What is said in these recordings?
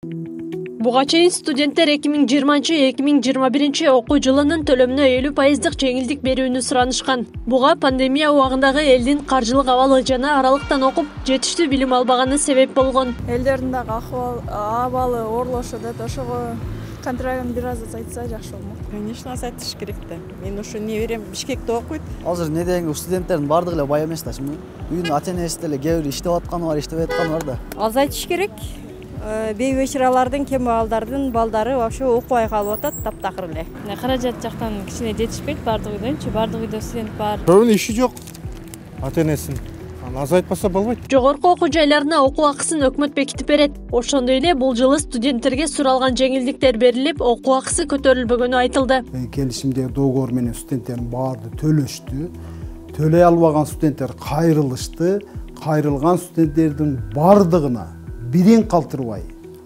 Буга чейин студенттер 2020-2021 окуу жылынын төлөмүнө 50% жеңилдик берүүнү суранышкан. Буга пандемия убагындагы элдин каржылык абалы жана аралыктан окуп жетиштүү билим албаганы себеп болгон. Элдердин дагы абалы оорлошу да ошого контрагын бир аз азайтса жакшы болмок. Конечно, азайтыш керек да. Мен ушу неберем Бишкекте окуйт. Азыр недеги студенттердин бардыгы эле бай эмес да. Үйдүн ата-энеси деле кээ бир иштеп атканы бар, иштебей атканы бар да. Азайтыш керек. Бейбечаралардын, кем балдардын балдары вообще окубай калып атат, таптакыр эле. Каражат жактан кичине жетишпейт бардык үйдөнчү, бардык үйдө студент бар. Көбүнүн иши жок. Ата-энесин азайтпаса болбойт. Жогорку окуу жайларына окуу акысын өкмөт бекитип берет. Ошондой эле бул жылы студенттерге суралган жеңилдиктер берилип, окуу акысы көтөрүлбөгөнү айтылды. Келишимдеги доогор менен студенттердин баары төлөштү. Төлөй албаган студенттер кайрылышты. Кайрылган студенттердин бардыгына бирин калтырбай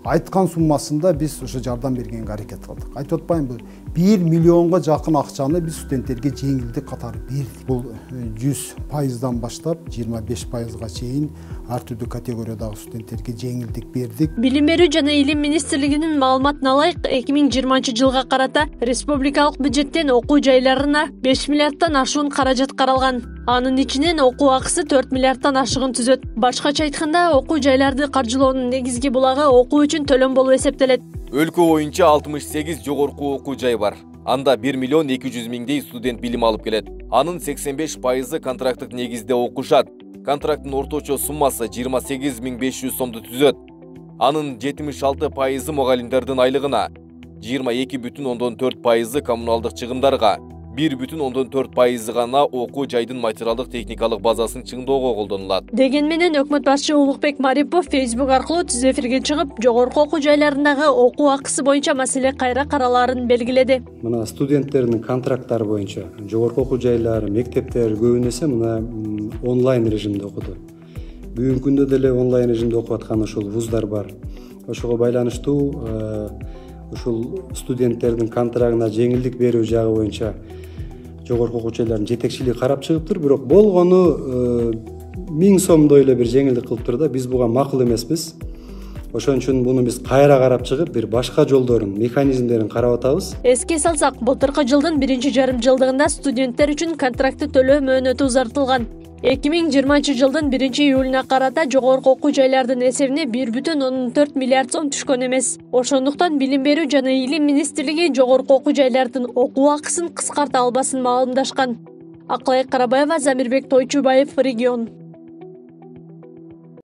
айткан суммасында биз ошо жардам бергенге аракет кылдык. Айтып атпаймынбы? 1 миллионго жакын акчаны биз студенттерге жеңилдик катары бердик. Бул 100%дан баштап 25%га чейин ар түрдүү категориядагы студенттерге жеңилдик бердик. Билим берүү жана илим министрлигинин маалыматына ылайык 2020 жылга карата республикалык бюджеттен окуу жайларына 5 миллиардтан ашуун каражат каралган. Анын ичинен окуу акысы 4 миллиардтан ашыгын түзөт. Башкача айтканда, окуу жайларды каржылоонун негизги булагы окуу үчүн төлөм болуп эсептелет. Өлкө боюнча 68 жогорку окуу жай бар. Анда 1 миллион 200 миңдей студент билим алып келет. Анын 85% контракттык негизде окушат. Контракттын орточо суммасы 28.500 сомду түзөт. Анын 76% мугалимдердин айлыгына, 22,4% коммуналдык чыгымдарга, 1,4% гана окуу жайдын материалдык техникалык базасын чыңдоого колдонулат. Деген менен өкмөт башчы Улукбек Марипов Facebook аркылуу түз эфирге чыгып, жогорку окуу жайларындагы окуу акысы боюнча маселе кайра каралаарын белгиледи. Мына студенттердин контракттары боюнча жогорку окуу жайлары, мектептер көбүн эсе мына онлайн режимде окуду. Бүгүнкү күндө деле онлайн режимде окуп аткан ошол вуздар бар. Ошого байланыштуу ушул студенттердин контрагына жеңилдик берүү жагы боюнча жогорку окуу жайлардын жетекчилиги карап чыгыптыр, бирок болгону 1000 сомдой эле бир жеңилдик кылыптыр да, биз буга макул эмеспиз. Ошон үчүн буну биз кайра карап чыгып, бир башка жолдорун, механизмдерин карап атабыз. Эске салсак, былтыркы жылдын 1-жарым жылдыгында студенттер үчүн контрактты төлөө мөөнөтү узартылган. 2020 жылдын 1-июлуна карата жогорку окуу жайлардын эсебине 1,4 миллиард сом түшкөн эмес. Ошондуктан Билим берүү жана Илим министрлиги жогорку окуу жайлардын окуу акысын кыскарта албасын маалымдашкан. Акылай Карабаева, Замирбек Тойчубаев, Регион.